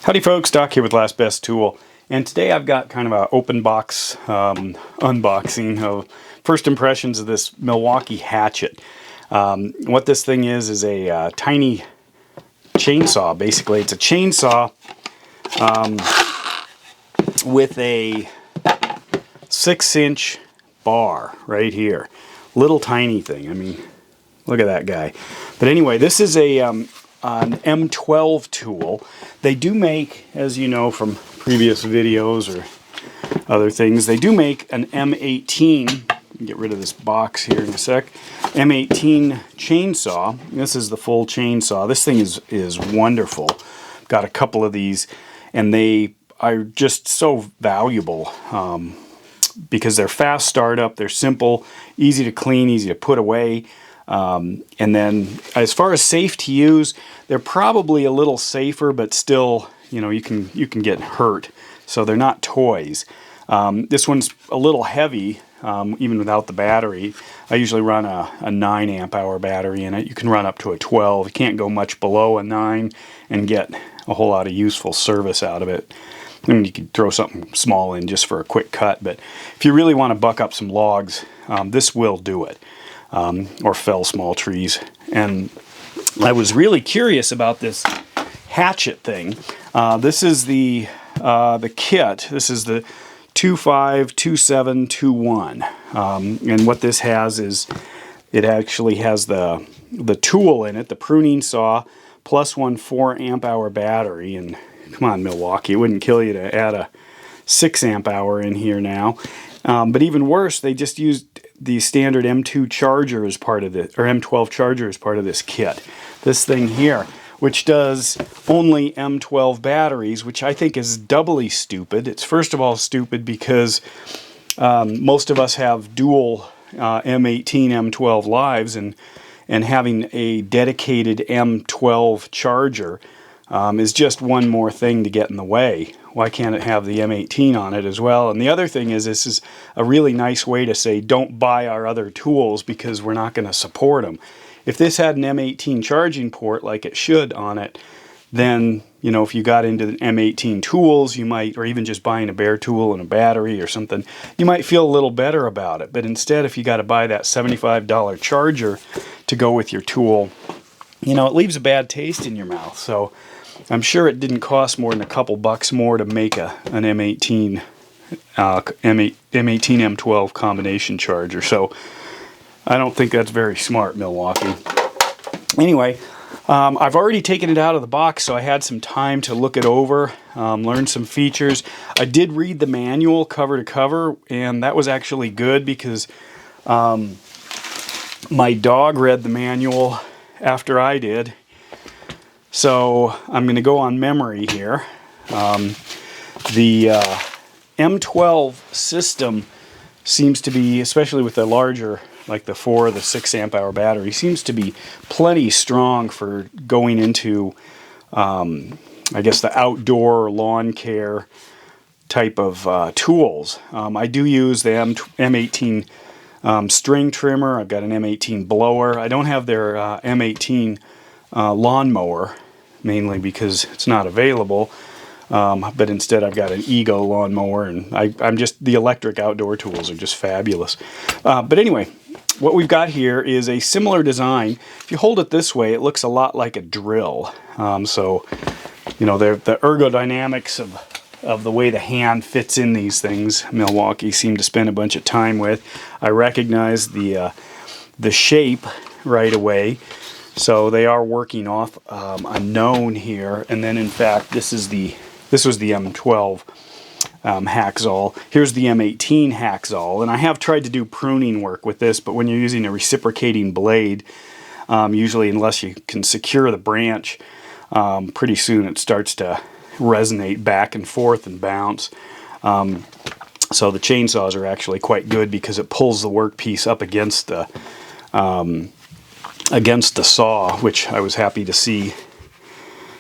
Howdy folks, Doc here with Last Best Tool, and today I've got kind of an open box unboxing of first impressions of this Milwaukee Hatchet. What this thing is a tiny chainsaw. Basically it's a chainsaw with a 6-inch bar right here. Little tiny thing. I mean, look at that guy. But anyway, this is an M12 tool. They do make, as you know from previous videos or other things, they do make an M18, get rid of this box here in a sec, M18 chainsaw. This is the full chainsaw. This thing is wonderful. Got a couple of these, and they are just so valuable because they're fast startup, they're simple, easy to clean, easy to put away. And then as far as safe to use, they're probably a little safer, but still, you know, you can get hurt. So they're not toys. This one's a little heavy, even without the battery. I usually run a 9 amp hour battery in it. You can run up to a 12. You can't go much below a 9 and get a whole lot of useful service out of it. I mean, you could throw something small in just for a quick cut, but if you really want to buck up some logs, this will do it. Or fell small trees. And I was really curious about this Hatchet thing. This is the kit. This is the 252721. And what this has is it actually has the tool in it, the pruning saw, plus one 4 amp hour battery. And come on, Milwaukee, it wouldn't kill you to add a 6 amp hour in here now. But even worse, they just used the standard M2 charger as part of this, or M12 charger as part of this kit. This thing here, which does only M12 batteries, which I think is doubly stupid. It's first of all stupid because most of us have dual M18, M12 lives, and having a dedicated M12 charger is just one more thing to get in the way. Why can't it have the M18 on it as well? And the other thing is, this is a really nice way to say, don't buy our other tools because we're not going to support them. If this had an M18 charging port like it should on it, then, you know, if you got into the M18 tools, you might, or even just buying a bare tool and a battery or something, you might feel a little better about it. But instead, if you got to buy that $75 charger to go with your tool, you know, it leaves a bad taste in your mouth. So I'm sure it didn't cost more than a couple bucks more to make an M18 M12 combination charger. So I don't think that's very smart, Milwaukee. Anyway, I've already taken it out of the box, so I had some time to look it over, learn some features. I did read the manual cover to cover, and that was actually good because my dog read the manual after I did. So I'm going to go on memory here. The M12 system seems to be, especially with the larger, like the 4 or the 6 amp hour battery, seems to be plenty strong for going into, I guess, the outdoor lawn care type of tools. I do use the M18 string trimmer. I've got an M18 blower. I don't have their M18 lawnmower, mainly because it's not available, but instead I've got an Ego lawnmower, and I'm just, the electric outdoor tools are just fabulous. But anyway, what we've got here is a similar design. If you hold it this way, it looks a lot like a drill. So, you know, the ergodynamics of the way the hand fits in these things, Milwaukee seemed to spend a bunch of time with. I recognize the shape right away. So they are working off a known here, and then in fact this was the M12 Hacksaw. Here's the M18 Hacksaw, and I have tried to do pruning work with this, but when you're using a reciprocating blade, usually unless you can secure the branch, pretty soon it starts to resonate back and forth and bounce. So the chainsaws are actually quite good because it pulls the workpiece up against the saw, which I was happy to see.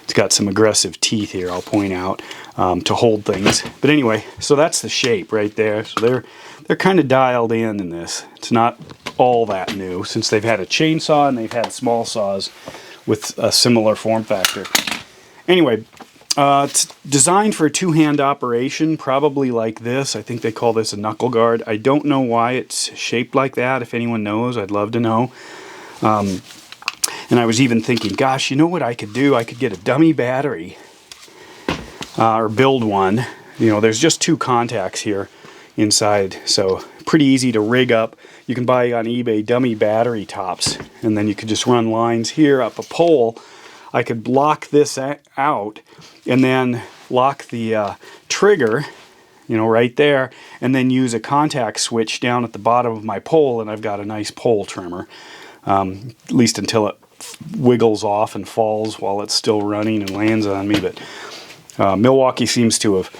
It's got some aggressive teeth here, I'll point out, to hold things. But anyway, so that's the shape right there. So they're kind of dialed in this. It's not all that new, since they've had a chainsaw and they've had small saws with a similar form factor. Anyway, It's designed for a two-hand operation, probably like this. I think they call this a knuckle guard. I don't know why it's shaped like that. If anyone knows, I'd love to know. And I was even thinking, gosh, you know what I could do? I could get a dummy battery or build one. You know, there's just two contacts here inside, so pretty easy to rig up. You can buy on eBay dummy battery tops, and then you could just run lines here up a pole. I could lock this out and then lock the trigger, you know, right there, and then use a contact switch down at the bottom of my pole, and I've got a nice pole trimmer, at least until it wiggles off and falls while it's still running and lands on me. But Milwaukee seems to have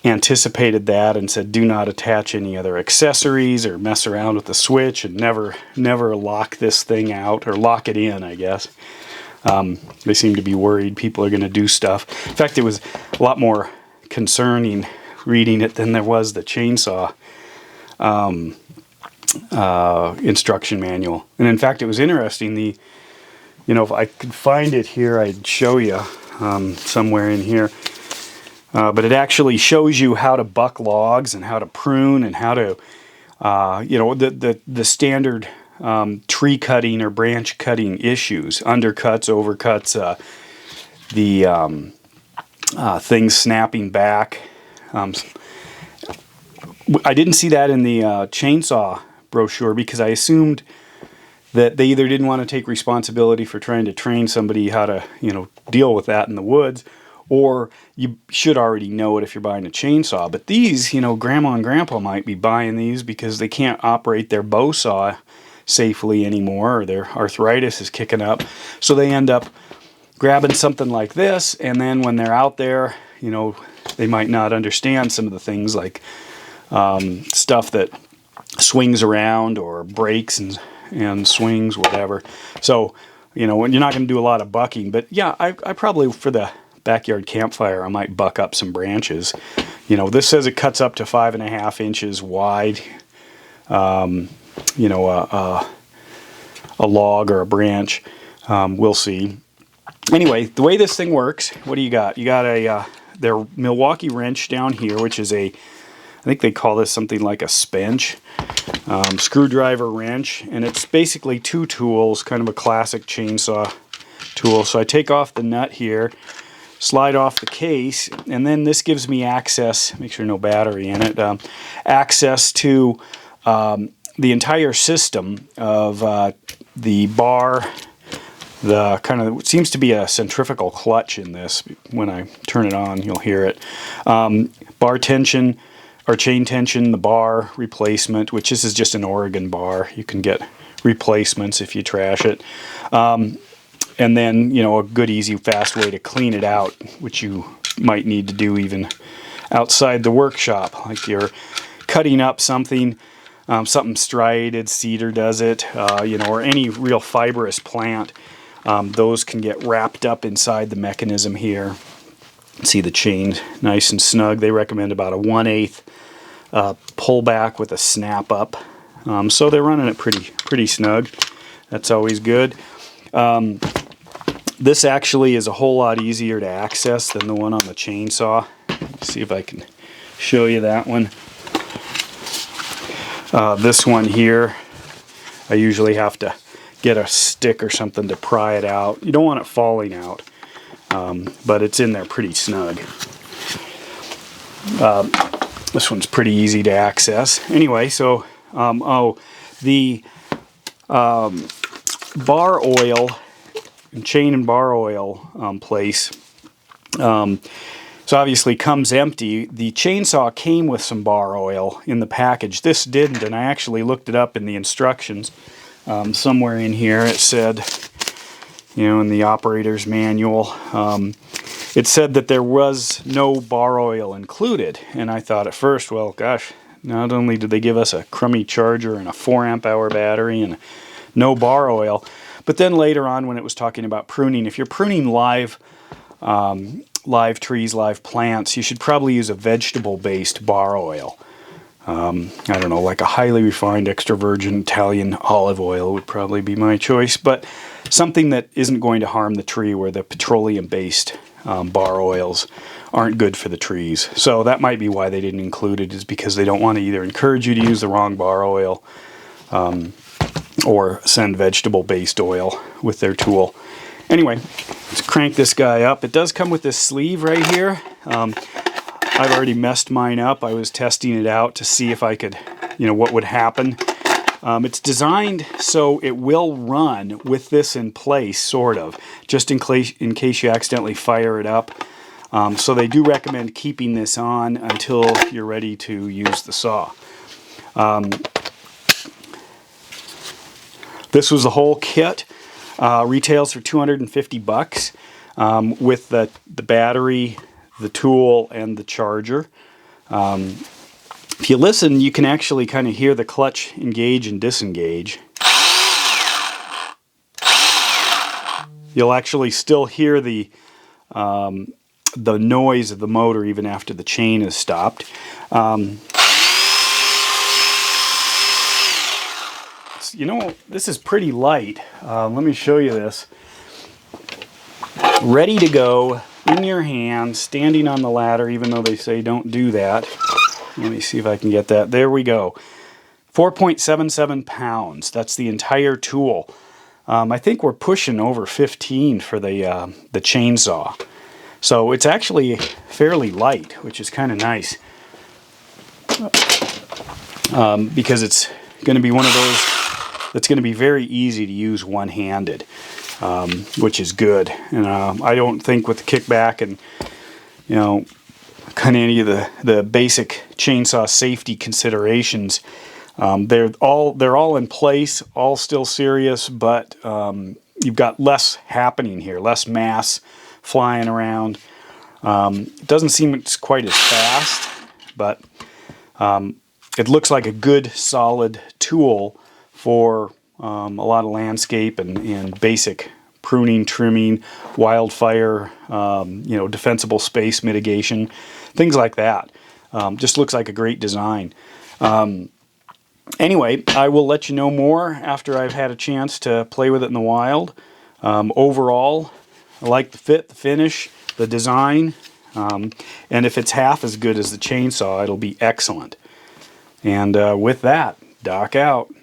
anticipated that and said do not attach any other accessories or mess around with the switch, and never lock this thing out, or lock it in, I guess. They seem to be worried people are going to do stuff. In fact, it was a lot more concerning reading it than there was the chainsaw instruction manual. And in fact, it was interesting. You know, if I could find it here, I'd show you somewhere in here. But it actually shows you how to buck logs and how to prune and how to, you know, the standard tree cutting or branch cutting issues, undercuts, overcuts, things snapping back. I didn't see that in the chainsaw brochure because I assumed that they either didn't want to take responsibility for trying to train somebody how to, you know, deal with that in the woods, or you should already know it if you're buying a chainsaw. But these, you know, Grandma and Grandpa might be buying these because they can't operate their bow saw safely anymore, or their arthritis is kicking up. So they end up grabbing something like this, and then when they're out there, you know, they might not understand some of the things like stuff that swings around or breaks and swings, whatever. So, you know, you're not going to do a lot of bucking. But yeah, I probably, for the backyard campfire, I might buck up some branches. You know, this says it cuts up to 5.5 inches wide. You know, a log or a branch. We'll see. Anyway, the way this thing works, what do you got? You got their Milwaukee wrench down here, which is I think they call this something like a spench, screwdriver wrench, and it's basically two tools, kind of a classic chainsaw tool. So I take off the nut here, slide off the case, and then this gives me access, make sure no battery in it, access to the entire system of the bar, the kind of, it seems to be a centrifugal clutch in this. When I turn it on, you'll hear it. Bar tension, or chain tension, the bar replacement, which this is just an Oregon bar. You can get replacements if you trash it. And then, you know, a good, easy, fast way to clean it out, which you might need to do even outside the workshop. Like you're cutting up something, something striated, cedar does it, you know, or any real fibrous plant. Those can get wrapped up inside the mechanism here. See the chain nice and snug. They recommend about a 1/8 pullback with a snap up. So they're running it pretty snug. That's always good. This actually is a whole lot easier to access than the one on the chainsaw. Let's see if I can show you that one. This one here, I usually have to get a stick or something to pry it out. You don't want it falling out, but it's in there pretty snug. This one's pretty easy to access. Anyway, so, the bar oil, chain and bar oil place, so obviously comes empty. The chainsaw came with some bar oil in the package. This didn't, and I actually looked it up in the instructions. Somewhere in here it said, you know, in the operator's manual, it said that there was no bar oil included. And I thought at first, well, gosh, not only did they give us a crummy charger and a 4-amp-hour battery and no bar oil, but then later on when it was talking about pruning, if you're pruning live trees, live plants, you should probably use a vegetable-based bar oil. I don't know, like a highly refined extra virgin Italian olive oil would probably be my choice, but something that isn't going to harm the tree, where the petroleum-based bar oils aren't good for the trees. So that might be why they didn't include it, is because they don't want to either encourage you to use the wrong bar oil or send vegetable-based oil with their tool. Anyway, let's crank this guy up. It does come with this sleeve right here. I've already messed mine up. I was testing it out to see if I could, what would happen. It's designed so it will run with this in place, sort of, just in case you accidentally fire it up. So they do recommend keeping this on until you're ready to use the saw. This was the whole kit. Retails for $250 with the battery, the tool, and the charger. If you listen, you can actually kind of hear the clutch engage and disengage. You'll actually still hear the noise of the motor even after the chain is stopped. This is pretty light. Let me show you this. Ready to go in your hand, standing on the ladder, even though they say don't do that. Let me see if I can get that. There we go. 4.77 pounds. That's the entire tool. I think we're pushing over 15 for the chainsaw. So it's actually fairly light, which is kind of nice. Because it's going to be one of those that's going to be very easy to use one-handed, which is good. And I don't think with the kickback and, kind of any of the basic chainsaw safety considerations, they're all in place, all still serious, but you've got less happening here, less mass flying around. It doesn't seem it's quite as fast, but it looks like a good solid tool for a lot of landscape and basic pruning, trimming, wildfire, defensible space mitigation, things like that. Just looks like a great design. Anyway, I will let you know more after I've had a chance to play with it in the wild. Overall, I like the fit, the finish, the design, and if it's half as good as the chainsaw, it'll be excellent. And with that, Doc out.